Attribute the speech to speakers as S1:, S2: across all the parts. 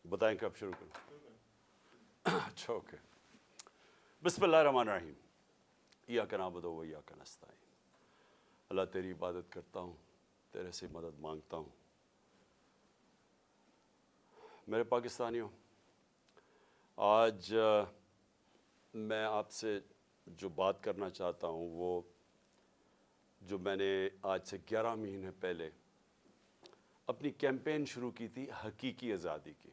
S1: بتائیں کب شروع کریں؟ اچھا اوکے. بسم اللہ الرحمن الرحیم. ایاک نعبد و ایاک نستعین. اللہ تیری عبادت کرتا ہوں، تیرے سے مدد مانگتا ہوں. میرے پاکستانیوں، آج میں آپ سے جو بات کرنا چاہتا ہوں وہ جو میں نے آج سے 11 مہینے پہلے اپنی کیمپین شروع کی تھی حقیقی آزادی کی.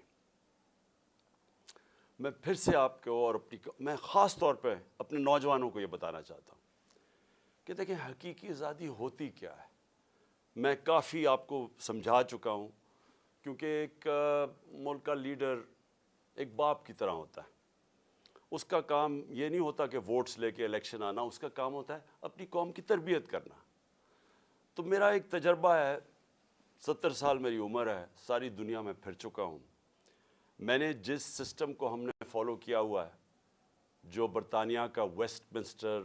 S1: میں پھر سے آپ کو اور میں خاص طور پہ اپنے نوجوانوں کو یہ بتانا چاہتا ہوں کہ دیکھیں حقیقی آزادی ہوتی کیا ہے. میں کافی آپ کو سمجھا چکا ہوں، کیونکہ ایک ملک کا لیڈر ایک باپ کی طرح ہوتا ہے. اس کا کام یہ نہیں ہوتا کہ ووٹس لے کے الیکشن آنا، اس کا کام ہوتا ہے اپنی قوم کی تربیت کرنا. تو میرا ایک تجربہ ہے، 70 سال میری عمر ہے، ساری دنیا میں پھر چکا ہوں. میں نے جس سسٹم کو ہم نے فالو کیا ہوا ہے، جو برطانیہ کا Westminster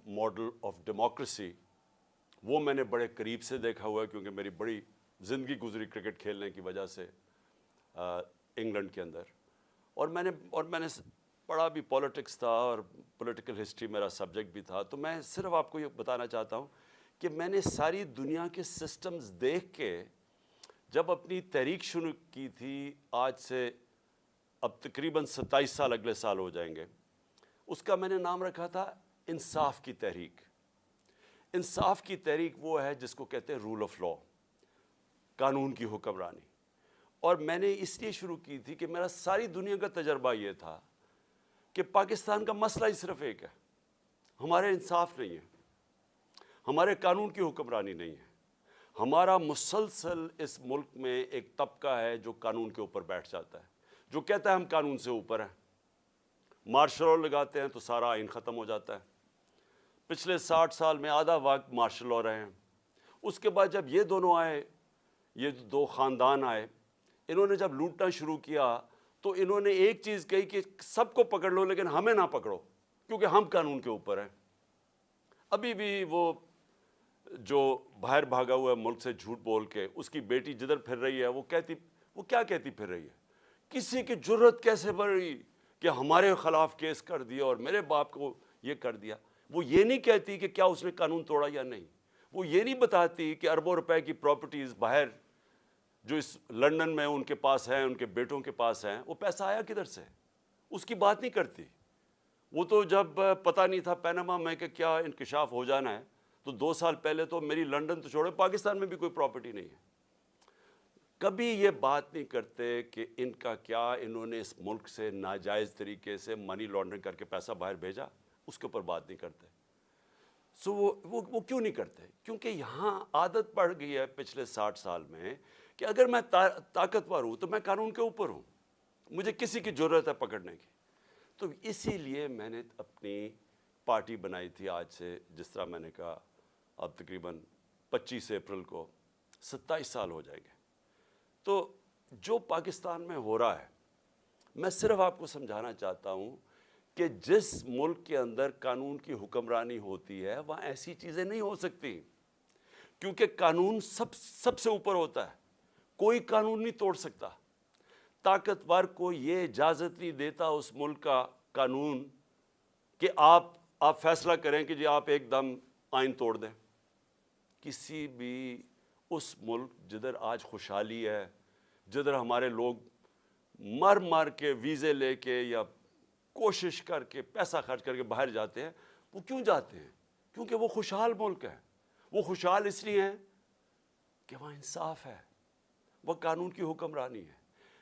S1: model of democracy, وہ میں نے بڑے قریب سے دیکھا ہوا ہے، کیونکہ میری بڑی زندگی گزری کرکٹ کھیلنے کی وجہ سے انگلینڈ کے اندر. اور میں نے پڑھا بھی پولیٹکس تھا، اور پولیٹیکل ہسٹری میرا سبجیکٹ بھی تھا. تو میں صرف آپ کو یہ بتانا چاہتا ہوں کہ میں نے ساری دنیا کے سسٹمز دیکھ کے جب اپنی تحریک شروع کی تھی، آج سے اب تقریباً 27 سال اگلے سال ہو جائیں گے، اس کا میں نے نام رکھا تھا انصاف کی تحریک. انصاف کی تحریک وہ ہے جس کو کہتے ہیں رول آف لا، قانون کی حکمرانی. اور میں نے اس لیے شروع کی تھی کہ میرا ساری دنیا کا تجربہ یہ تھا کہ پاکستان کا مسئلہ ہی صرف ایک ہے، ہمارے انصاف نہیں ہے، ہمارے قانون کی حکمرانی نہیں ہے. ہمارا مسلسل اس ملک میں ایک طبقہ ہے جو قانون کے اوپر بیٹھ جاتا ہے، جو کہتا ہے ہم قانون سے اوپر ہیں. مارشل لا لگاتے ہیں تو سارا آئین ختم ہو جاتا ہے. پچھلے 60 سال میں آدھا وقت مارشل لا رہے ہیں. اس کے بعد جب یہ دونوں آئے، یہ دو خاندان آئے، انہوں نے جب لوٹنا شروع کیا تو انہوں نے ایک چیز کہی کہ سب کو پکڑ لو لیکن ہمیں نہ پکڑو، کیونکہ ہم قانون کے اوپر ہیں. ابھی بھی وہ جو باہر بھاگا ہوا ہے ملک سے جھوٹ بول کے، اس کی بیٹی جدھر پھر رہی ہے وہ کیا کہتی پھر رہی ہے؟ کسی کی جرت کیسے بڑھی کہ ہمارے خلاف کیس کر دیا اور میرے باپ کو یہ کر دیا. وہ یہ نہیں کہتی کہ کیا اس نے قانون توڑا یا نہیں. وہ یہ نہیں بتاتی کہ اربوں روپے کی پراپرٹیز باہر جو اس لنڈن میں ان کے پاس ہیں، ان کے بیٹوں کے پاس ہیں، وہ پیسہ آیا کدھر سے، اس کی بات نہیں کرتی. وہ تو جب پتہ نہیں تھا پیناما میں کہ کیا انکشاف ہو جانا ہے، تو 2 سال پہلے تو میری لنڈن تو چھوڑے، پاکستان میں بھی کوئی پراپرٹی نہیں ہے. کبھی یہ بات نہیں کرتے کہ ان کا کیا انہوں نے اس ملک سے ناجائز طریقے سے منی لانڈرنگ کر کے پیسہ باہر بھیجا، اس کے اوپر بات نہیں کرتے. سو وہ کیوں نہیں کرتے؟ کیونکہ یہاں عادت پڑ گئی ہے پچھلے 60 سال میں کہ اگر میں طاقتور ہوں تو میں قانون کے اوپر ہوں، مجھے کسی کی ضرورت ہے پکڑنے کی. تو اسی لیے میں نے اپنی پارٹی بنائی تھی. آج سے جس طرح میں نے کہا اب تقریباً 25 اپریل کو 27 سال ہو جائیں گے. تو جو پاکستان میں ہو رہا ہے، میں صرف آپ کو سمجھانا چاہتا ہوں کہ جس ملک کے اندر قانون کی حکمرانی ہوتی ہے وہاں ایسی چیزیں نہیں ہو سکتی، کیونکہ قانون سب سے اوپر ہوتا ہے. کوئی قانون نہیں توڑ سکتا. طاقتور کو یہ اجازت نہیں دیتا اس ملک کا قانون کہ آپ فیصلہ کریں کہ جی آپ ایک دم آئین توڑ دیں. کسی بھی اس ملک جدھر آج خوشحالی ہے، جدھر ہمارے لوگ مر کے ویزے لے کے یا کوشش کر کے پیسہ خرچ کر کے باہر جاتے ہیں، وہ کیوں جاتے ہیں؟ کیونکہ وہ خوشحال ملک ہے. وہ خوشحال اس لیے ہیں کہ وہاں انصاف ہے، وہ قانون کی حکمرانی ہے.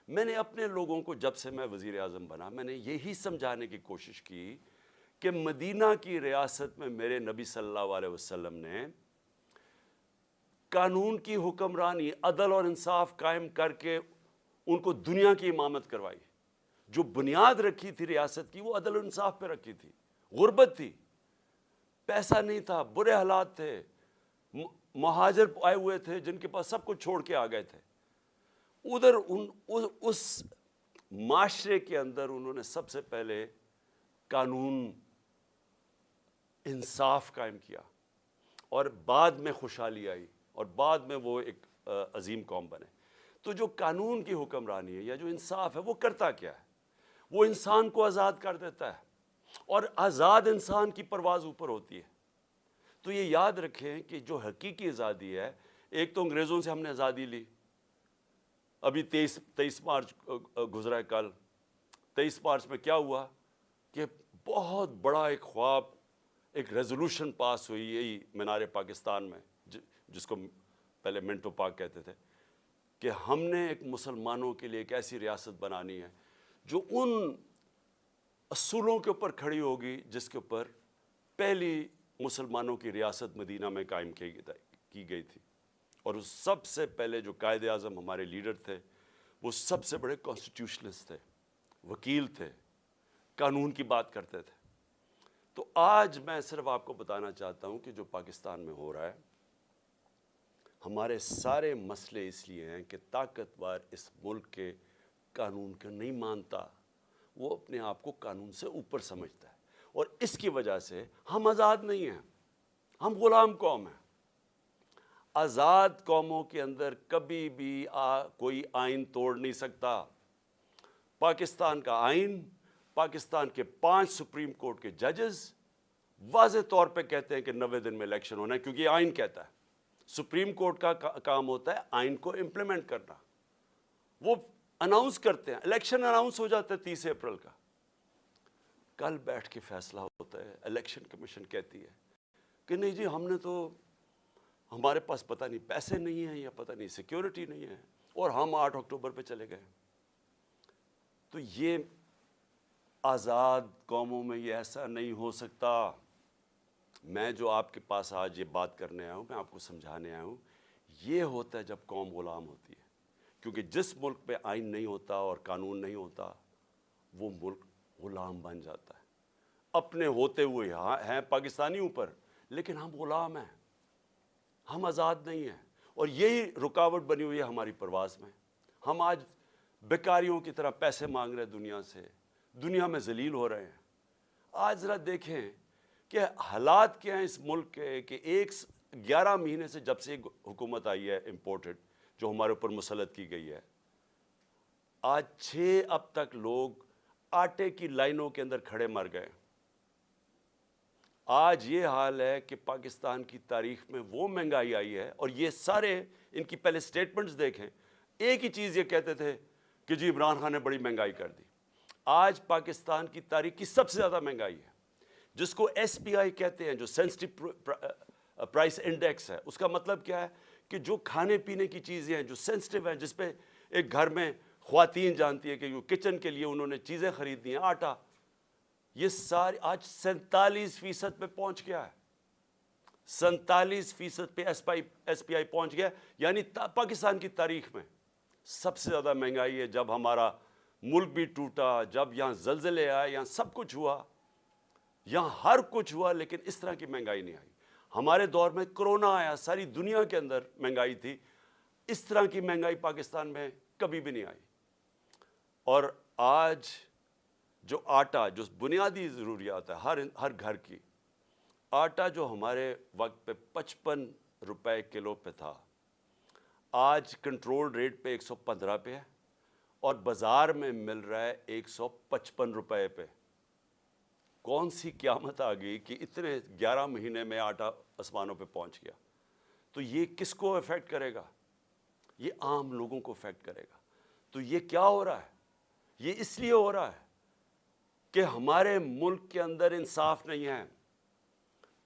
S1: میں نے اپنے لوگوں کو جب سے میں وزیر اعظم بنا، میں نے یہی سمجھانے کی کوشش کی کہ مدینہ کی ریاست میں میرے نبی صلی اللہ علیہ وسلم نے قانون کی حکمرانی، عدل اور انصاف قائم کر کے ان کو دنیا کی امامت کروائی. جو بنیاد رکھی تھی ریاست کی وہ عدل و انصاف پہ رکھی تھی. غربت تھی، پیسا نہیں تھا، برے حالات تھے، مہاجر آئے ہوئے تھے جن کے پاس سب کچھ چھوڑ کے آ گئے تھے. ادھر اس معاشرے کے اندر انہوں نے سب سے پہلے قانون انصاف قائم کیا، اور بعد میں خوشحالی آئی، اور بعد میں وہ ایک عظیم قوم بنے. تو جو قانون کی حکمرانی ہے یا جو انصاف ہے وہ کرتا کیا ہے؟ وہ انسان کو آزاد کر دیتا ہے، اور آزاد انسان کی پرواز اوپر ہوتی ہے۔ تو یہ یاد رکھیں کہ جو حقیقی آزادی ہے، ایک تو انگریزوں سے ہم نے آزادی لی، ابھی 23 مارچ گزرا ہے کل، 23 مارچ میں کیا ہوا کہ بہت بڑا ایک خواب، ایک ریزولوشن پاس ہوئی یہی مینار پاکستان میں، جس کو پہلے منٹو پارک کہتے تھے، کہ ہم نے ایک مسلمانوں کے لیے ایک ایسی ریاست بنانی ہے جو ان اصولوں کے اوپر کھڑی ہوگی جس کے اوپر پہلی مسلمانوں کی ریاست مدینہ میں قائم کی گئی تھی۔ اور اس سب سے پہلے جو قائد اعظم ہمارے لیڈر تھے، وہ سب سے بڑے کانسٹیٹیوشنسٹ تھے، وکیل تھے، قانون کی بات کرتے تھے۔ تو آج میں صرف آپ کو بتانا چاہتا ہوں کہ جو پاکستان میں ہو رہا ہے، ہمارے سارے مسئلے اس لیے ہیں کہ طاقتور اس ملک کے قانون کو نہیں مانتا، وہ اپنے آپ کو قانون سے اوپر سمجھتا ہے، اور اس کی وجہ سے ہم آزاد نہیں ہیں، ہم غلام قوم ہیں۔ آزاد قوموں کے اندر کبھی بھی کوئی آئین توڑ نہیں سکتا۔ پاکستان کا آئین، پاکستان کے 5 سپریم کورٹ کے ججز واضح طور پہ کہتے ہیں کہ 90 دن میں الیکشن ہونا ہے، کیونکہ یہ آئین کہتا ہے۔ سپریم کورٹ کا کام ہوتا ہے آئین کو امپلیمنٹ کرنا۔ وہ اناؤنس کرتے ہیں، الیکشن اناؤنس ہو جاتا ہے 30 اپریل کا، کل بیٹھ کے فیصلہ ہوتا ہے۔ الیکشن کمیشن کہتی ہے کہ نہیں جی، ہم نے تو، ہمارے پاس پتہ نہیں پیسے نہیں ہیں یا پتہ نہیں سیکیورٹی نہیں ہے، اور ہم 8 اکتوبر پہ چلے گئے۔ تو یہ آزاد قوموں میں یہ ایسا نہیں ہو سکتا۔ میں جو آپ کے پاس آج یہ بات کرنے آیا ہوں، میں آپ کو سمجھانے آیا ہوں، یہ ہوتا ہے جب قوم غلام ہوتی ہے، کیونکہ جس ملک پہ آئین نہیں ہوتا اور قانون نہیں ہوتا، وہ ملک غلام بن جاتا ہے۔ اپنے ہوتے ہوئے ہیں پاکستانی اوپر، لیکن ہم غلام ہیں، ہم آزاد نہیں ہیں، اور یہی رکاوٹ بنی ہوئی ہے ہماری پرواز میں۔ ہم آج بیکاریوں کی طرح پیسے مانگ رہے ہیں دنیا سے، دنیا میں ذلیل ہو رہے ہیں۔ آج ذرا دیکھیں کہ حالات کیا ہیں اس ملک کے، کہ 11 مہینے سے جب سے حکومت آئی ہے امپورٹڈ، جو ہمارے اوپر مسلط کی گئی ہے، آج 6 اب تک لوگ آٹے کی لائنوں کے اندر کھڑے مر گئے۔ آج یہ حال ہے کہ پاکستان کی تاریخ میں وہ مہنگائی آئی ہے، اور یہ سارے ان کی پہلے سٹیٹمنٹس دیکھیں، ایک ہی چیز یہ کہتے تھے کہ جی عمران خان نے بڑی مہنگائی کر دی۔ آج پاکستان کی تاریخ کی سب سے زیادہ مہنگائی ہے، جس کو ایس پی آئی کہتے ہیں، جو سینسٹیو پرائس انڈیکس ہے۔ اس کا مطلب کیا ہے کہ جو کھانے پینے کی چیزیں ہیں جو سینسٹیو ہیں، جس پہ ایک گھر میں خواتین جانتی ہے کہ جو کچن کے لیے انہوں نے چیزیں خریدنی ہیں، آٹا، یہ ساری آج 47% پہ پہنچ گیا ہے۔ 47% پہ ایس پی آئی پہنچ گیا، یعنی پاکستان کی تاریخ میں سب سے زیادہ مہنگائی ہے۔ جب ہمارا ملک بھی ٹوٹا، جب یہاں زلزلے آئے، یہاں سب کچھ ہوا، یہاں ہر کچھ ہوا، لیکن اس طرح کی مہنگائی نہیں آئی۔ ہمارے دور میں کرونا آیا، ساری دنیا کے اندر مہنگائی تھی، اس طرح کی مہنگائی پاکستان میں کبھی بھی نہیں آئی۔ اور آج جو آٹا، جو بنیادی ضروریات ہے ہر گھر کی، آٹا جو ہمارے وقت پہ 55 روپے کلو پہ تھا، آج کنٹرول ریٹ پہ 115 پہ ہے، اور بازار میں مل رہا ہے 155 روپے پہ۔ کون سی قیامت آ گئی کہ اتنے 11 مہینے میں آٹا آسمانوں پہ پہنچ گیا؟ تو یہ کس کو افیکٹ کرے گا؟ یہ عام لوگوں کو افیکٹ کرے گا۔ تو یہ کیا ہو رہا ہے؟ یہ اس لیے ہو رہا ہے کہ ہمارے ملک کے اندر انصاف نہیں ہے۔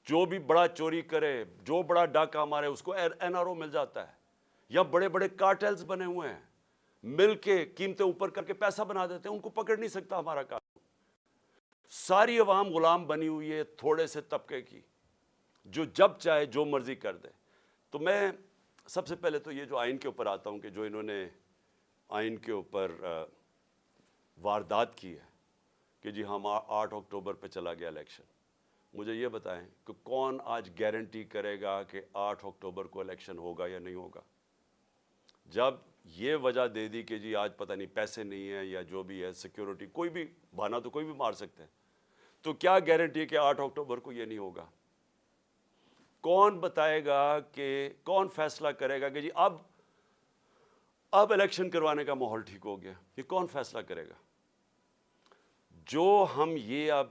S1: جو بھی بڑا چوری کرے، جو بڑا ڈاکہ مارے، اس کو این آر او مل جاتا ہے، یا بڑے بڑے کارٹلز بنے ہوئے ہیں، مل کے قیمتیں اوپر کر کے پیسہ بنا دیتے ہیں، ان کو پکڑ نہیں سکتا ہمارا کام۔ ساری عوام غلام بنی ہوئی ہے تھوڑے سے طبقے کی، جو جب چاہے جو مرضی کر دے۔ تو میں سب سے پہلے تو یہ جو آئین کے اوپر آتا ہوں، کہ جو انہوں نے آئین کے اوپر واردات کی ہے کہ جی ہم 8 اکتوبر پہ چلا گیا الیکشن، مجھے یہ بتائیں کہ کون آج گارنٹی کرے گا کہ 8 اکتوبر کو الیکشن ہوگا یا نہیں ہوگا؟ جب یہ وجہ دے دی کہ جی آج پتہ نہیں پیسے نہیں ہیں یا جو بھی ہے، سیکیورٹی، کوئی بھی بہانہ تو کوئی بھی مار سکتے ہیں، تو کیا گارنٹی ہے کہ 8 اکتوبر کو یہ نہیں ہوگا؟ کون بتائے گا کہ، کون فیصلہ کرے گا کہ جی اب اب الیکشن کروانے کا ماحول ٹھیک ہو گیا. یہ کون فیصلہ کرے گا؟ جو ہم یہ اب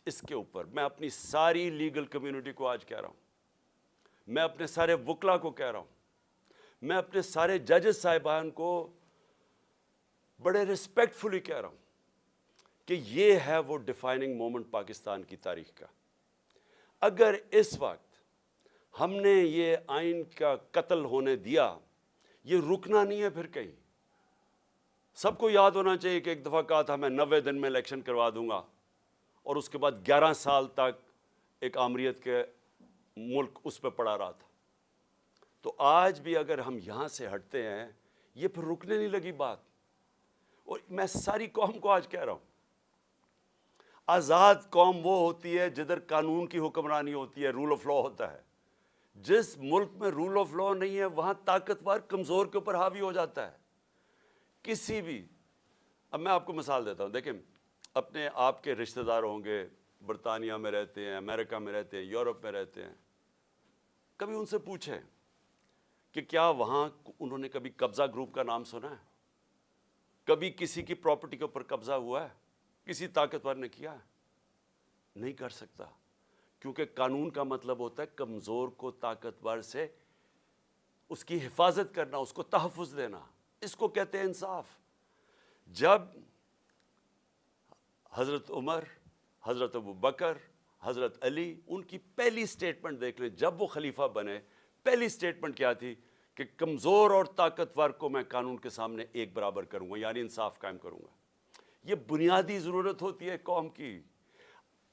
S1: اس کے اوپر میں اپنی ساری لیگل کمیونٹی کو آج کہہ رہا ہوں, میں اپنے سارے وکلا کو کہہ رہا ہوں, میں اپنے سارے ججز صاحبان کو بڑے ریسپیکٹفلی کہہ رہا ہوں کہ یہ ہے وہ ڈیفائننگ مومنٹ پاکستان کی تاریخ کا. اگر اس وقت ہم نے یہ آئین کا قتل ہونے دیا, یہ رکنا نہیں ہے پھر کہیں. سب کو یاد ہونا چاہیے کہ ایک دفعہ کہا تھا میں 90 دن میں الیکشن کروا دوں گا, اور اس کے بعد 11 سال تک ایک آمریت کے ملک اس پہ پڑا رہا تھا. تو آج بھی اگر ہم یہاں سے ہٹتے ہیں, یہ پھر رکنے نہیں لگی بات. اور میں ساری قوم کو آج کہہ رہا ہوں, آزاد قوم وہ ہوتی ہے جدھر قانون کی حکمرانی ہوتی ہے, رول آف لا ہوتا ہے. جس ملک میں رول آف لا نہیں ہے وہاں طاقتور کمزور کے اوپر حاوی ہو جاتا ہے. کسی بھی, اب میں آپ کو مثال دیتا ہوں, دیکھیں اپنے آپ کے رشتہ دار ہوں گے, برطانیہ میں رہتے ہیں, امریکہ میں رہتے ہیں, یورپ میں رہتے ہیں, کبھی ان سے پوچھیں کہ کیا وہاں انہوں نے کبھی قبضہ گروپ کا نام سنا ہے؟ کبھی کسی کی پراپرٹی کے اوپر قبضہ ہوا ہے؟ کسی طاقتور نے کیا ہے؟ نہیں کر سکتا, کیونکہ قانون کا مطلب ہوتا ہے کمزور کو طاقتور سے اس کی حفاظت کرنا, اس کو تحفظ دینا. اس کو کہتے ہیں انصاف. جب حضرت عمر, حضرت ابو بکر, حضرت علی, ان کی پہلی سٹیٹمنٹ دیکھ لیں, جب وہ خلیفہ بنے پہلی سٹیٹمنٹ کیا تھی کہ کمزور اور طاقتور کو میں قانون کے سامنے ایک برابر کروں گا, یعنی انصاف قائم کروں گا. یہ بنیادی ضرورت ہوتی ہے قوم کی.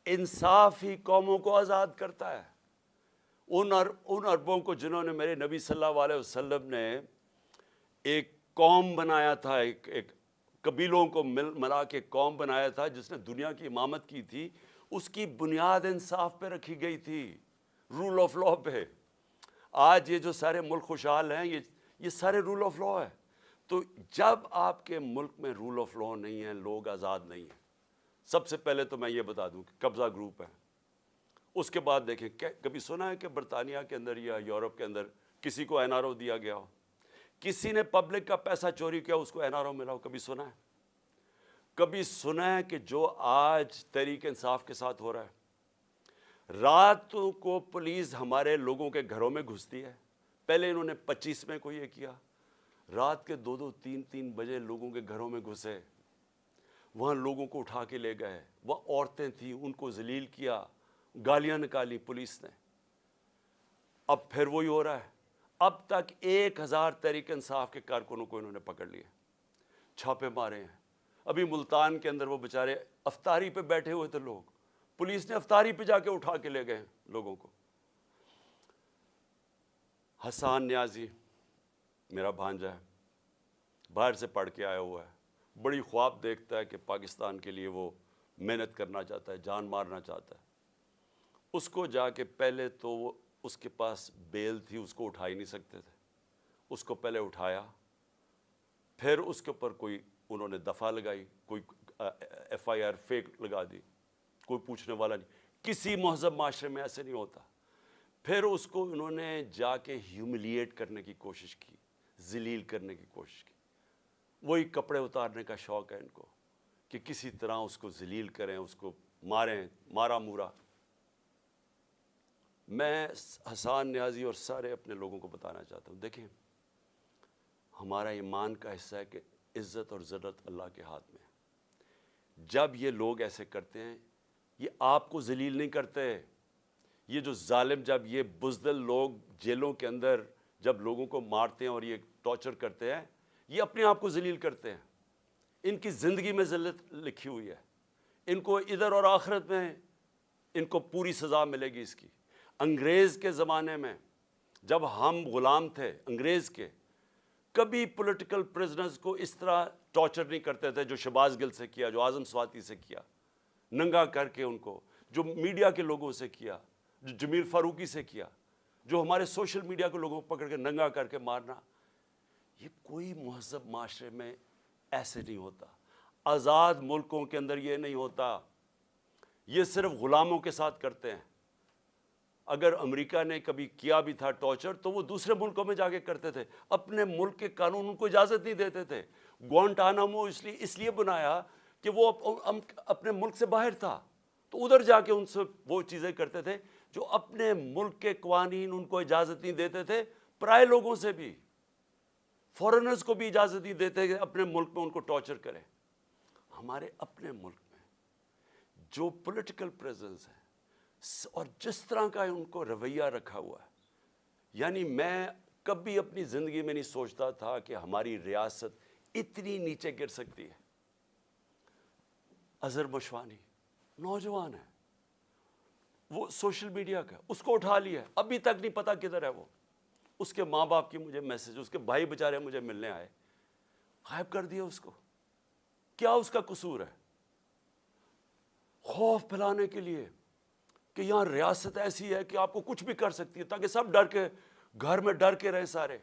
S1: انصاف ہی قوموں کو آزاد کرتا ہے. ان عربوں کو جنہوں نے میرے نبی صلی اللہ علیہ وسلم نے ایک قوم بنایا تھا, ایک قبیلوں کو ملا کے قوم بنایا تھا جس نے دنیا کی امامت کی تھی, اس کی بنیاد انصاف پہ رکھی گئی تھی, رول آف لا پہ. آج یہ جو سارے ملک خوشحال ہیں, یہ سارے رول آف لا ہے. تو جب آپ کے ملک میں رول آف لا نہیں ہے, لوگ آزاد نہیں ہیں. سب سے پہلے تو میں یہ بتا دوں کہ قبضہ گروپ ہے. اس کے بعد دیکھیں, کبھی سنا ہے کہ برطانیہ کے اندر یا یورپ کے اندر کسی کو این آر او دیا گیا ہو؟ کسی نے پبلک کا پیسہ چوری کیا, اس کو این آر او ملا ہو؟ کبھی سنا ہے؟ کبھی سنا ہے کہ جو آج تحریک انصاف کے ساتھ ہو رہا ہے, راتوں کو پولیس ہمارے لوگوں کے گھروں میں گھستی ہے. پہلے انہوں نے 25 میں کو یہ کیا, رات کے 2-2, 3-3 بجے لوگوں کے گھروں میں گھسے, وہاں لوگوں کو اٹھا کے لے گئے. وہ عورتیں تھیں, ان کو ذلیل کیا, گالیاں نکالی پولیس نے. اب پھر وہی ہو رہا ہے. اب تک 1000 تحریک انصاف کے کارکنوں کو انہوں نے پکڑ لیا, چھاپے مارے ہیں. ابھی ملتان کے اندر وہ بیچارے افطاری پہ بیٹھے ہوئے تھے لوگ, پولیس نے افطاری پہ جا کے اٹھا کے لے گئے لوگوں کو. حسان نیازی میرا بھانجا ہے, باہر سے پڑھ کے آیا ہوا ہے, بڑی خواب دیکھتا ہے کہ پاکستان کے لیے وہ محنت کرنا چاہتا ہے, جان مارنا چاہتا ہے. اس کو جا کے پہلے تو وہ اس کے پاس بیل تھی, اس کو اٹھا ہی نہیں سکتے تھے, اس کو پہلے اٹھایا, پھر اس کے اوپر کوئی انہوں نے دفعہ لگائی, کوئی ایف آئی آر فیک لگا دی, کوئی پوچھنے والا نہیں. کسی مہذب معاشرے میں ایسے نہیں ہوتا. پھر اس کو انہوں نے جا کے ہیوملیٹ کرنے کی کوشش کی, ذلیل کرنے کی کوشش کی. وہی کپڑے اتارنے کا شوق ہے ان کو کہ کسی طرح اس کو ذلیل کریں, اس کو ماریں, مارا مورا. میں حسان نیازی اور سارے اپنے لوگوں کو بتانا چاہتا ہوں, دیکھیں ہمارا ایمان کا حصہ ہے کہ عزت اور ذلت اللہ کے ہاتھ میں ہے. جب یہ لوگ ایسے کرتے ہیں, یہ آپ کو ذلیل نہیں کرتے. یہ جو ظالم, جب یہ بزدل لوگ جیلوں کے اندر جب لوگوں کو مارتے ہیں اور یہ ٹارچر کرتے ہیں, یہ اپنے آپ کو ذلیل کرتے ہیں. ان کی زندگی میں ذلت لکھی ہوئی ہے. ان کو ادھر اور آخرت میں ان کو پوری سزا ملے گی اس کی. انگریز کے زمانے میں جب ہم غلام تھے انگریز کے, کبھی پولیٹیکل پرزنرز کو اس طرح ٹارچر نہیں کرتے تھے جو شہباز گل سے کیا, جو اعظم سواتی سے کیا, ننگا کر کے ان کو, جو میڈیا کے لوگوں سے کیا, جو جمیل فاروقی سے کیا, جو ہمارے سوشل میڈیا کے لوگوں کو پکڑ کے ننگا کر کے مارنا. یہ کوئی مہذب معاشرے میں ایسے نہیں ہوتا. آزاد ملکوں کے اندر یہ نہیں ہوتا. یہ صرف غلاموں کے ساتھ کرتے ہیں. اگر امریکہ نے کبھی کیا بھی تھا ٹارچر تو وہ دوسرے ملکوں میں جا کے کرتے تھے، اپنے ملک کے قانون ان کو اجازت نہیں دیتے تھے۔ گوانٹانامو اس لیے بنایا کہ وہ اپنے ملک سے باہر تھا، تو ادھر جا کے ان سے وہ چیزیں کرتے تھے جو اپنے ملک کے قوانین ان کو اجازت نہیں دیتے تھے، پرائے لوگوں سے بھی، فورنرز کو بھی اجازت نہیں دیتے کہ اپنے ملک میں ان کو ٹارچر کریں۔ ہمارے اپنے ملک میں جو پولیٹیکل پریزنس ہے اور جس طرح کا ان کو رویہ رکھا ہوا ہے، یعنی میں کبھی اپنی زندگی میں نہیں سوچتا تھا کہ ہماری ریاست اتنی نیچے گر سکتی ہے۔ اظہر مشوانی نوجوان ہے، وہ سوشل میڈیا کا، اس کو اٹھا لیا ہے، ابھی تک نہیں پتا کدھر ہے وہ۔ اس کے ماں باپ کی مجھے میسج، اس کے بھائی بیچارے مجھے ملنے آئے، غائب کر دیا اس کو۔ کیا اس کا قصور ہے؟ خوف پھیلانے کے لیے کہ یہاں ریاست ایسی ہے کہ آپ کو کچھ بھی کر سکتی ہے، تاکہ سب ڈر کے گھر میں ڈر کے رہے سارے۔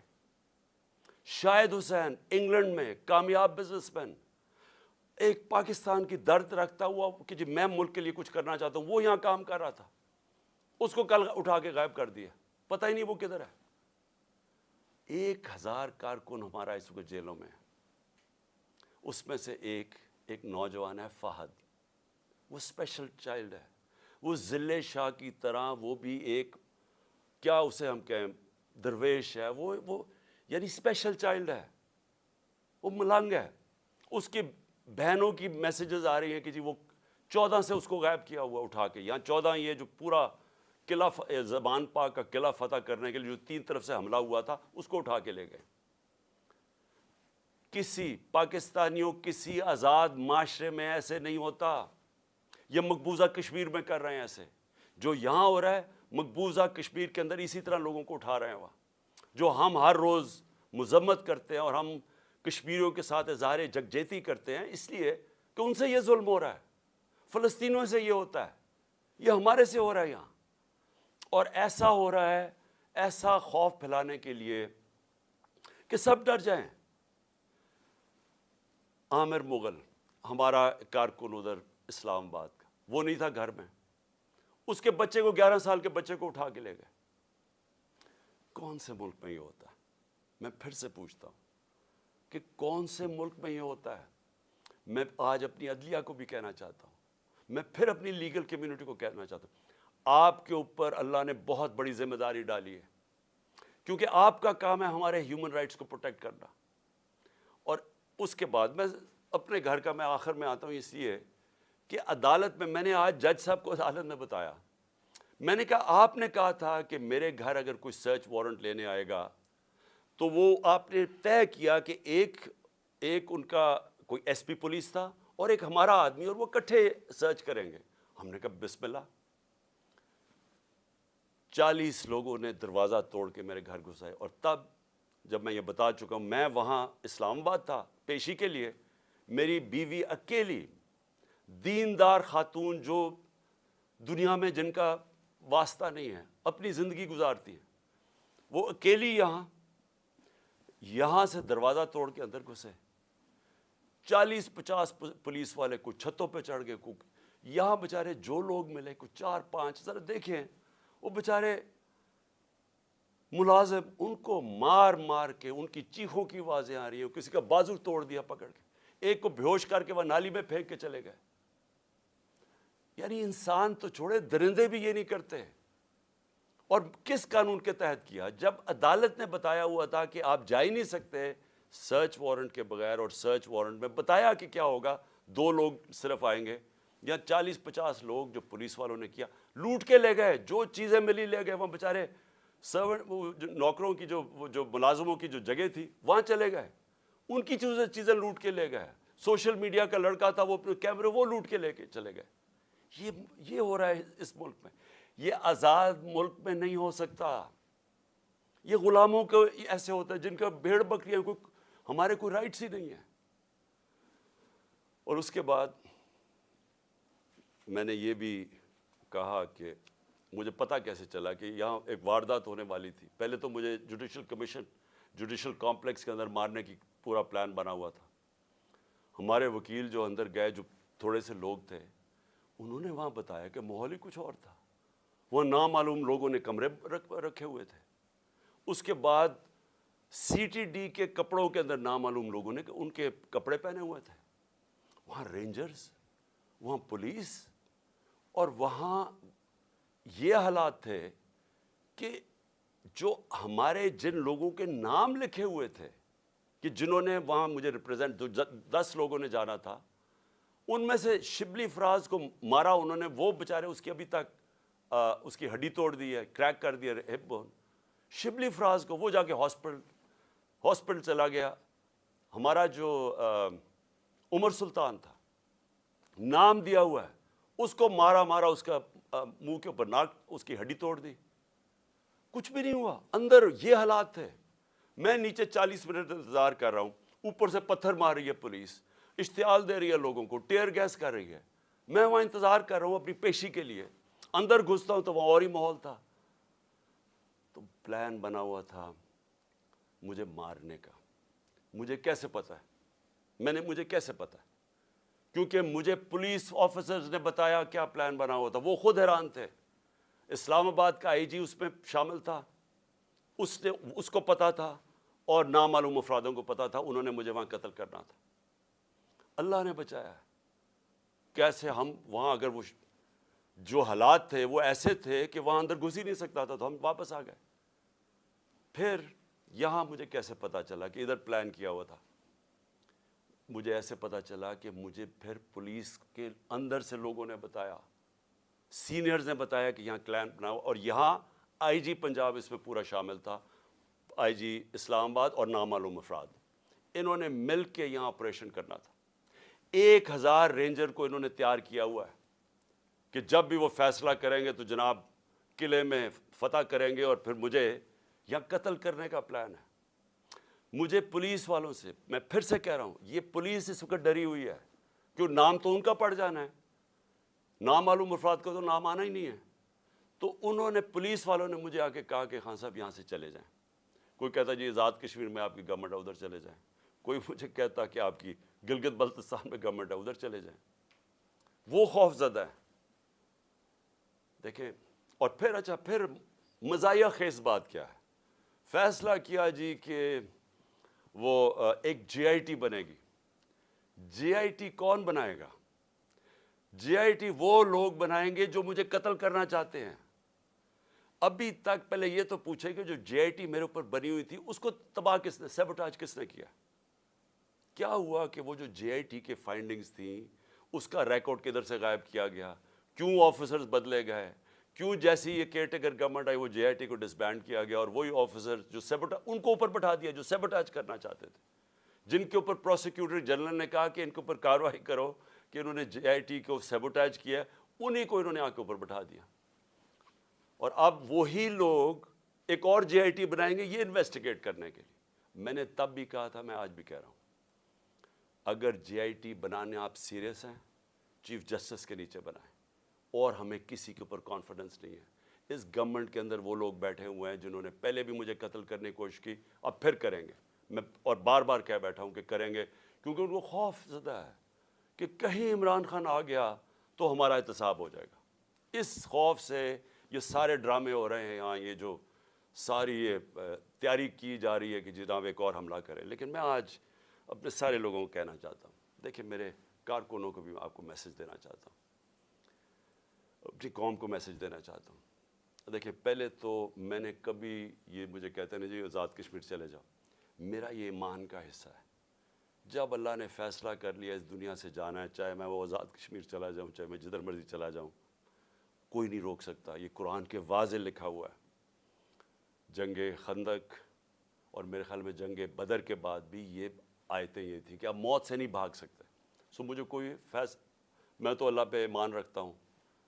S1: شاہد حسین انگلینڈ میں کامیاب بزنس مین، ایک پاکستان کی درد رکھتا ہوا کہ جی میں ملک کے لیے کچھ کرنا چاہتا ہوں، وہ یہاں کام کر رہا تھا، اس کو کل اٹھا کے غائب کر دیا، پتہ ہی نہیں وہ کدھر ہے۔ 1000 کارکن ہمارا اس وقت جیلوں میں ہے، اس میں سے ایک نوجوان ہے فہد، وہ اسپیشل چائلڈ ہے، وہ ضلع شاہ کی طرح، وہ بھی ایک کیا اسے ہم کہیں درویش ہے، وہ یعنی اسپیشل چائلڈ ہے، وہ ملنگ ہے۔ اس کی بہنوں کی میسیجز آ رہی ہیں کہ جی وہ 14 سے اس کو غائب کیا ہوا اٹھا کے، یہاں 14 یہ جو پورا قلعہ زبان پاک کا قلعہ فتح کرنے کے لیے جو 3 طرف سے حملہ ہوا تھا اس کو اٹھا کے لے گئے۔ کسی پاکستانیوں کسی آزاد معاشرے میں ایسے نہیں ہوتا، یہ مقبوضہ کشمیر میں کر رہے ہیں ایسے، جو یہاں ہو رہا ہے مقبوضہ کشمیر کے اندر اسی طرح لوگوں کو اٹھا رہے ہیں وہاں، جو ہم ہر روز مذمت کرتے ہیں اور ہم کشمیریوں کے ساتھ اظہار یکجہتی کرتے ہیں اس لیے کہ ان سے یہ ظلم ہو رہا ہے، فلسطینیوں سے یہ ہوتا ہے، یہ ہمارے سے ہو رہا ہے یہاں، اور ایسا ہو رہا ہے، ایسا خوف پھیلانے کے لیے کہ سب ڈر جائیں۔ عامر مغل ہمارا کارکن ادھر اسلام آباد کا، وہ نہیں تھا گھر میں، اس کے بچے کو 11 سال کے بچے کو اٹھا کے لے گئے۔ کون سے ملک میں یہ ہوتا ہے؟ میں پھر سے پوچھتا ہوں کہ کون سے ملک میں یہ ہوتا ہے؟ میں آج اپنی عدلیہ کو بھی کہنا چاہتا ہوں، میں پھر اپنی لیگل کمیونٹی کو کہنا چاہتا ہوں، آپ کے اوپر اللہ نے بہت بڑی ذمہ داری ڈالی ہے، کیونکہ آپ کا کام ہے ہمارے ہیومن رائٹس کو پروٹیکٹ کرنا۔ اور اس کے بعد میں اپنے گھر کا میں آخر میں آتا ہوں اس لیے کہ عدالت میں نے آج جج صاحب کو عدالت میں بتایا، میں نے کہا آپ نے کہا تھا کہ میرے گھر اگر کوئی سرچ وارنٹ لینے آئے گا تو وہ آپ نے طے کیا کہ ایک ان کا کوئی ایس پی پولیس تھا اور ایک ہمارا آدمی، اور وہ اکٹھے سرچ کریں گے۔ ہم نے کہا بسم اللہ۔ 40 لوگوں نے دروازہ توڑ کے میرے گھر گھسائے، اور تب جب میں یہ بتا چکا ہوں میں وہاں اسلام آباد تھا پیشی کے لیے، میری بیوی اکیلی دیندار خاتون جو دنیا میں جن کا واسطہ نہیں ہے اپنی زندگی گزارتی ہے، وہ اکیلی یہاں سے دروازہ توڑ کے اندر گھسے۔ 40-50 پولیس والے کچھ چھتوں پہ چڑھ گئے، یہاں بےچارے جو لوگ ملے کچھ 4-5، ذرا دیکھیں وہ بےچارے ملازم ان کو مار مار کے، ان کی چیخوں کی آوازیں آ رہی ہیں، کسی کا بازو توڑ دیا پکڑ کے، ایک کو بیہوش کر کے وہ نالی میں پھینک کے چلے گئے۔ یعنی انسان تو چھوڑے، درندے بھی یہ نہیں کرتے۔ اور کس قانون کے تحت کیا؟ جب عدالت نے بتایا ہوا تھا کہ آپ جا ہی نہیں سکتے سرچ وارنٹ کے بغیر، اور سرچ وارنٹ میں بتایا کہ کیا ہوگا، 2 لوگ صرف آئیں گے، یا 40-50 لوگ جو پولیس والوں نے کیا، لوٹ کے لے گئے، جو چیزیں ملی لے گئے، وہاں بیچارے سرونٹ نوکروں کی جو ملازموں کی جو جگہ تھی وہاں چلے گئے، ان کی چیزیں لوٹ کے لے گئے۔ سوشل میڈیا کا لڑکا تھا، وہ اپنے کیمرے وہ لوٹ کے لے کے چلے گئے۔ یہ ہو رہا ہے اس ملک میں۔ یہ آزاد ملک میں نہیں ہو سکتا۔ یہ غلاموں کو ایسے ہوتا ہے جن کا بھیڑ بکریاں، ہمارے کوئی رائٹس ہی نہیں ہے۔ اور اس کے بعد میں نے یہ بھی کہا کہ مجھے پتہ کیسے چلا کہ یہاں ایک واردات ہونے والی تھی۔ پہلے تو مجھے جوڈیشل کمپلیکس کے اندر مارنے کی پورا پلان بنا ہوا تھا۔ ہمارے وکیل جو اندر گئے، جو تھوڑے سے لوگ تھے، انہوں نے وہاں بتایا کہ ماحول ہی کچھ اور تھا، وہاں نامعلوم لوگوں نے کمرے رکھے ہوئے تھے. اس کے بعد سی ٹی ڈی کے کپڑوں کے اندر نامعلوم لوگوں نے ان کے کپڑے پہنے ہوئے تھے. وہاں رینجرز، وہاں پولیس، اور وہاں یہ حالات تھے کہ جو ہمارے جن لوگوں کے نام لکھے ہوئے تھے کہ جنہوں نے وہاں مجھے ریپرزینٹ 10 لوگوں نے جانا تھا، ان میں سے شبلی فراز کو مارا انہوں نے. وہ بیچارے اس کی ابھی تک اس کی ہڈی توڑ دی ہے، کریک کر دیا ہپ بون. شبلی فراز کو وہ جا کے ہاسپٹل چلا گیا. ہمارا جو عمر سلطان تھا، نام دیا ہوا ہے، اس کو مارا اس کا منہ کے اوپر ناک، اس کی ہڈی توڑ دی. کچھ بھی نہیں ہوا. اندر یہ حالات تھے. میں نیچے 40 منٹ انتظار کر رہا ہوں، اوپر سے پتھر مار رہی ہے پولیس، اشتعال دے رہی ہے لوگوں کو، ٹیئر گیس کر رہی ہے. میں وہاں انتظار کر رہا ہوں اپنی پیشی کے لیے. اندر گھستا ہوں تو وہاں اور ہی ماحول تھا. تو پلان بنا ہوا تھا مجھے مارنے کا. مجھے کیسے پتا ہے؟ مجھے کیسے پتا ہے؟ کیونکہ مجھے پولیس آفیسرز نے بتایا کیا پلان بنا ہوا تھا. وہ خود حیران تھے. اسلام آباد کا آئی جی اس میں شامل تھا، اس کو پتا تھا، اور نامعلوم افرادوں کو پتا تھا. انہوں نے مجھے وہاں قتل کرنا تھا. اللہ نے بچایا. کیسے ہم وہاں، اگر وہ جو حالات تھے وہ ایسے تھے کہ وہاں اندر گھس ہی نہیں سکتا تھا، تو ہم واپس آ گئے. پھر یہاں مجھے کیسے پتا چلا کہ ادھر پلان کیا ہوا تھا؟ مجھے ایسے پتا چلا کہ مجھے پھر پولیس کے اندر سے لوگوں نے بتایا، سینئرز نے بتایا کہ یہاں پلان بناؤ. اور یہاں آئی جی پنجاب اس میں پورا شامل تھا، آئی جی اسلام آباد اور نامعلوم افراد. انہوں نے مل کے یہاں آپریشن کرنا تھا. 1000 رینجر کو انہوں نے تیار کیا ہوا ہے کہ جب بھی وہ فیصلہ کریں گے تو جناب قلعے میں فتح کریں گے، اور پھر مجھے یہاں قتل کرنے کا پلان ہے. مجھے پولیس والوں سے، میں پھر سے کہہ رہا ہوں، یہ پولیس اس وقت ڈری ہوئی ہے کیوں نام تو ان کا پڑ جانا ہے. نامعلوم افراد کا تو نام آنا ہی نہیں ہے. تو انہوں نے، پولیس والوں نے مجھے آ کے کہا کہ خان صاحب یہاں سے چلے جائیں. کوئی کہتا جی آزاد کشمیر میں آپ کی گورنمنٹ ہے ادھر چلے جائیں. کوئی مجھے کہتا کہ آپ کی گلگت بلتستان میں گورنمنٹ ہے ادھر چلے جائیں. وہ خوف زدہ ہے. دیکھیں، اور پھر اچھا، پھر مزاحیہ خیز بات کیا ہے؟ فیصلہ کیا جی کہ وہ ایک جے آئی ٹی بنے گی. جے آئی ٹی کون بنائے گا؟ جے آئی ٹی وہ لوگ بنائیں گے جو مجھے قتل کرنا چاہتے ہیں. ابھی تک پہلے یہ تو پوچھے کہ جو جے آئی ٹی میرے اوپر بنی ہوئی تھی اس کو تباہ کس نے، سیبوٹاج کس نے کیا؟ کیا ہوا کہ وہ جو جے آئی ٹی کے فائنڈنگز تھیں اس کا ریکارڈ کدھر سے غائب کیا گیا؟ کیوں آفیسرز بدلے گئے؟ کیوں جیسی یہ کیئر ٹیکر گورنمنٹ آئی وہ جے آئی ٹی کو ڈسبینڈ کیا گیا، اور وہی آفیسر جو ان کو اوپر بٹھا دیا جو سیبوٹاج کرنا چاہتے تھے، جن کے اوپر پروسیکیوٹر جنرل نے کہا کہ ان کے اوپر کارروائی کرو کہ انہوں نے جے آئی ٹی کو سیبوٹاج کیا، انہی کو انہوں نے آ کے اوپر بٹھا دیا. اور اب وہی لوگ ایک اور جے آئی ٹی بنائیں گے یہ انویسٹیگیٹ کرنے کے لیے. میں نے تب بھی کہا تھا، میں آج بھی کہہ رہا ہوں، اگر جے آئی ٹی بنانے آپ سیریس ہیں، چیف جسٹس کے نیچے بنائیں. اور ہمیں کسی کے اوپر کانفیڈنس نہیں ہے. اس گورنمنٹ کے اندر وہ لوگ بیٹھے ہوئے ہیں جنہوں نے پہلے بھی مجھے قتل کرنے کی کوشش کی، اب پھر کریں گے. میں اور بار بار کہہ بیٹھا ہوں کہ کریں گے، کیونکہ ان کو خوف زدہ ہے کہ کہیں عمران خان آ گیا تو ہمارا احتساب ہو جائے گا. اس خوف سے یہ سارے ڈرامے ہو رہے ہیں یہاں، یہ جو ساری یہ تیاری کی جا رہی ہے کہ جناب ایک اور حملہ کریں. لیکن میں آج اپنے سارے لوگوں کو کہنا چاہتا ہوں، دیکھیں میرے کارکنوں کو بھی آپ کو میسج دینا چاہتا ہوں، اپنی قوم کو میسج دینا چاہتا ہوں. دیکھیں، پہلے تو میں نے کبھی، یہ مجھے کہتے ہیں جی آزاد کشمیر چلے جاؤ، میرا یہ ایمان کا حصہ ہے. جب اللہ نے فیصلہ کر لیا اس دنیا سے جانا ہے، چاہے میں وہ آزاد کشمیر چلا جاؤں، چاہے میں جدھر مرضی چلا جاؤں، کوئی نہیں روک سکتا. یہ قرآن کے واضح لکھا ہوا ہے. جنگ خندق اور میرے خیال میں جنگ بدر کے بعد بھی یہ آیتیں یہ تھیں کہ آپ موت سے نہیں بھاگ سکتے. سو مجھے کوئی میں تو اللہ پہ ایمان رکھتا ہوں،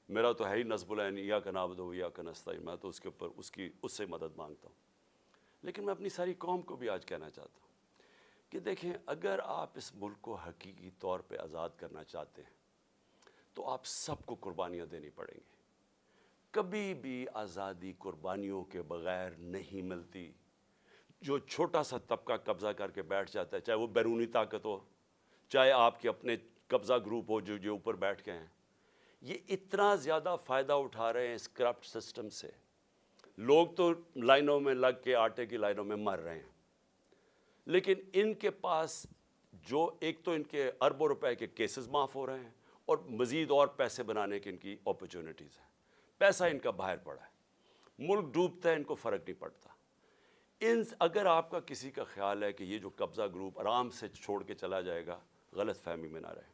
S1: میرا تو ہے ہی نصب العین ایاک نعبد و ایاک نستعین، میں تو اس کے اوپر اس سے مدد مانگتا ہوں. لیکن میں اپنی ساری قوم کو بھی آج کہنا چاہتا ہوں کہ دیکھیں، اگر آپ اس ملک کو حقیقی طور پہ آزاد کرنا چاہتے ہیں تو آپ سب کو قربانیاں دینی پڑیں گی. کبھی بھی آزادی قربانیوں کے بغیر نہیں ملتی. جو چھوٹا سا طبقہ قبضہ کر کے بیٹھ جاتا ہے، چاہے وہ بیرونی طاقت ہو، چاہے آپ کے اپنے قبضہ گروپ ہو جو اوپر بیٹھ کے ہیں، یہ اتنا زیادہ فائدہ اٹھا رہے ہیں اس کرپٹ سسٹم سے، لوگ تو لائنوں میں لگ کے آٹے کی لائنوں میں مر رہے ہیں، لیکن ان کے پاس جو ایک تو ان کے اربوں روپے کے کیسز معاف ہو رہے ہیں اور مزید اور پیسے بنانے کی ان کی اپرچونٹیز ہیں، پیسہ ان کا باہر پڑا ہے، ملک ڈوبتا ہے ان کو فرق نہیں پڑتا۔ اگر آپ کا کسی کا خیال ہے کہ یہ جو قبضہ گروپ آرام سے چھوڑ کے چلا جائے گا، غلط فہمی میں نہ رہے۔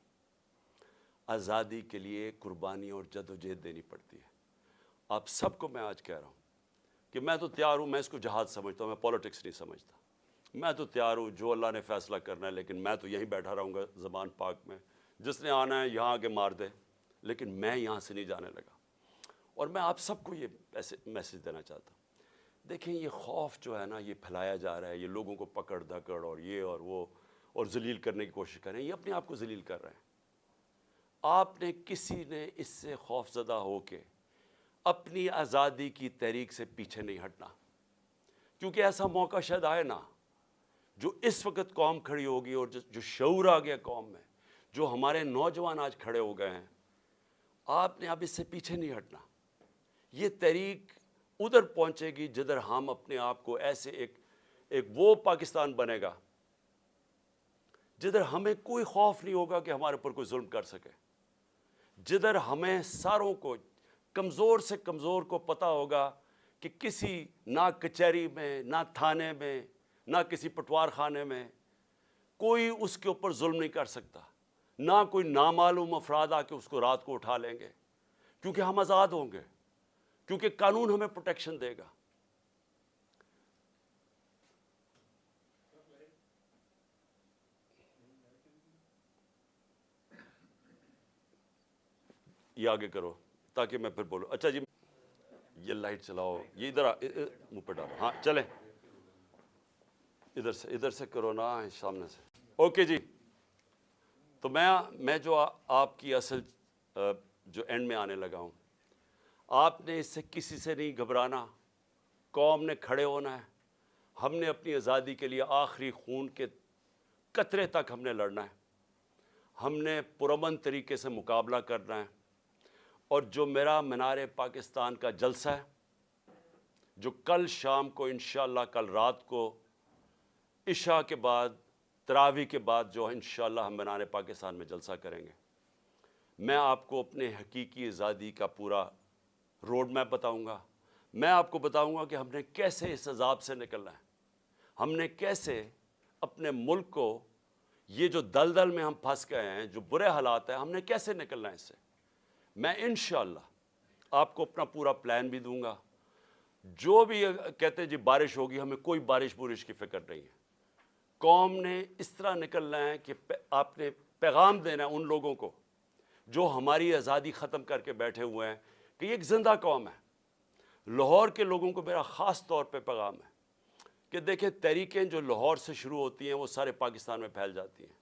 S1: آزادی کے لیے قربانی اور جدوجہد دینی پڑتی ہے۔ آپ سب کو میں آج کہہ رہا ہوں کہ میں تو تیار ہوں، میں اس کو جہاد سمجھتا ہوں، میں پولیٹکس نہیں سمجھتا، میں تو تیار ہوں جو اللہ نے فیصلہ کرنا ہے، لیکن میں تو یہیں بیٹھا رہوں گا زمان پاک میں، جس نے آنا ہے یہاں آگے مار دے، لیکن میں یہاں سے نہیں جانے لگا۔ اور میں آپ سب کو یہ میسج دینا چاہتا ہوں، دیکھیں یہ خوف جو ہے نا، یہ پھیلایا جا رہا ہے، یہ لوگوں کو پکڑ دھکڑ اور یہ اور وہ اور ذلیل کرنے کی کوشش کر رہے ہیں، یہ اپنے آپ کو ذلیل کر رہے ہیں۔ آپ نے کسی نے اس سے خوف زدہ ہو کے اپنی آزادی کی تحریک سے پیچھے نہیں ہٹنا، کیونکہ ایسا موقع شاید آئے نا، جو اس وقت قوم کھڑی ہوگی اور جو شعور آ گیا قوم میں، جو ہمارے نوجوان آج کھڑے ہو گئے ہیں، آپ نے اب اس سے پیچھے نہیں ہٹنا۔ یہ تحریک ادھر پہنچے گی جدھر ہم اپنے آپ کو ایسے ایک وہ پاکستان بنے گا جدھر ہمیں کوئی خوف نہیں ہوگا کہ ہمارے اوپر کوئی ظلم کر سکے، جدھر ہمیں ساروں کو، کمزور سے کمزور کو پتہ ہوگا کہ کسی نہ کچہری میں، نہ تھانے میں، نہ کسی پٹوار خانے میں کوئی اس کے اوپر ظلم نہیں کر سکتا، نہ کوئی نامعلوم افراد آ کے اس کو رات کو اٹھا لیں گے، کیونکہ ہم آزاد ہوں گے، کیونکہ قانون ہمیں پروٹیکشن دے گا۔ یہ آگے کرو تاکہ میں پھر بولوں۔ اچھا جی، یہ لائٹ چلاؤ، یہ ادھر منہ پہ ڈالو، ہاں چلیں ادھر سے کرو نا، سامنے سے۔ اوکے جی، تو میں جو آپ کی اصل جو اینڈ میں آنے لگا ہوں، آپ نے اس سے کسی سے نہیں گھبرانا، قوم نے کھڑے ہونا ہے، ہم نے اپنی آزادی کے لیے آخری خون کے قطرے تک ہم نے لڑنا ہے، ہم نے پرامن طریقے سے مقابلہ کرنا ہے، اور جو میرا مینار پاکستان کا جلسہ ہے، جو کل شام کو انشاءاللہ، کل رات کو عشاء کے بعد، تراویح کے بعد جو انشاءاللہ ہم مینار پاکستان میں جلسہ کریں گے، میں آپ کو اپنے حقیقی آزادی کا پورا روڈ میپ بتاؤں گا۔ میں آپ کو بتاؤں گا کہ ہم نے کیسے اس عذاب سے نکلنا ہے، ہم نے کیسے اپنے ملک کو، یہ جو دلدل میں ہم پھنس گئے ہیں، جو برے حالات ہیں، ہم نے کیسے نکلنا ہے اس سے۔ میں انشاءاللہ آپ کو اپنا پورا پلان بھی دوں گا۔ جو بھی کہتے ہیں جی بارش ہوگی، ہمیں کوئی بارش بورش کی فکر نہیں ہے۔ قوم نے اس طرح نکلنا ہے کہ آپ نے پیغام دینا ہے ان لوگوں کو جو ہماری آزادی ختم کر کے بیٹھے ہوئے ہیں کہ یہ ایک زندہ قوم ہے۔ لاہور کے لوگوں کو میرا خاص طور پہ پیغام ہے کہ دیکھیں، تحریکیں جو لاہور سے شروع ہوتی ہیں وہ سارے پاکستان میں پھیل جاتی ہیں۔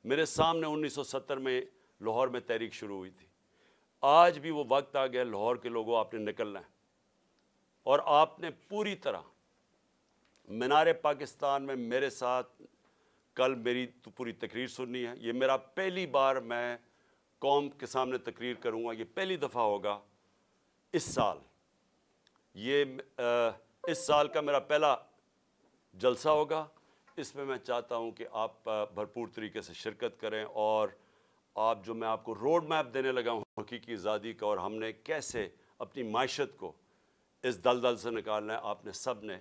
S1: میرے سامنے 1970 میں لاہور میں تحریک شروع ہوئی تھی۔ آج بھی وہ وقت آ گیا، لاہور کے لوگوں آپ نے نکلنا ہے، اور آپ نے پوری طرح مینار پاکستان میں میرے ساتھ کل میری تو پوری تقریر سننی ہے۔ یہ میرا پہلی بار میں قوم کے سامنے تقریر کروں گا، یہ پہلی دفعہ ہوگا اس سال، یہ اس سال کا میرا پہلا جلسہ ہوگا۔ اس میں چاہتا ہوں کہ آپ بھرپور طریقے سے شرکت کریں، اور آپ جو میں آپ کو روڈ میپ دینے لگا ہوں حقیقی آزادی کا، اور ہم نے کیسے اپنی معیشت کو اس دلدل سے نکالنا ہے، آپ نے سب نے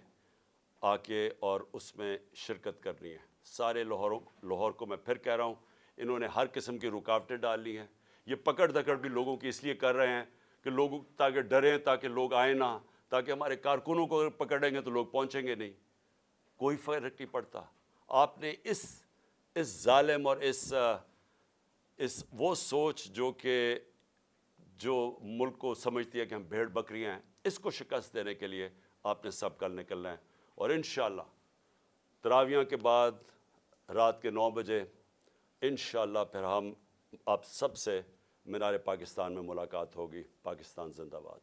S1: آ کے اور اس میں شرکت کرنی ہے۔ سارے لاہور کو میں پھر کہہ رہا ہوں، انہوں نے ہر قسم کی رکاوٹیں ڈال لی ہیں۔ یہ پکڑ دھکڑ بھی لوگوں کی اس لیے کر رہے ہیں کہ لوگ تاکہ ڈریں، تاکہ لوگ آئیں نہ، تاکہ ہمارے کارکنوں کو پکڑیں گے تو لوگ پہنچیں گے نہیں۔ کوئی فرق نہیں پڑتا۔ آپ نے اس ظالم اور اس وہ سوچ جو ملک کو سمجھتی ہے کہ ہم بھیڑ بکریاں ہیں، اس کو شکست دینے کے لیے آپ نے سب کل نکلنا ہے، اور انشاءاللہ تراویح کے بعد رات کے 9 بجے انشاءاللہ پھر ہم آپ سب سے مینار پاکستان میں ملاقات ہوگی۔ پاکستان زندہ باد۔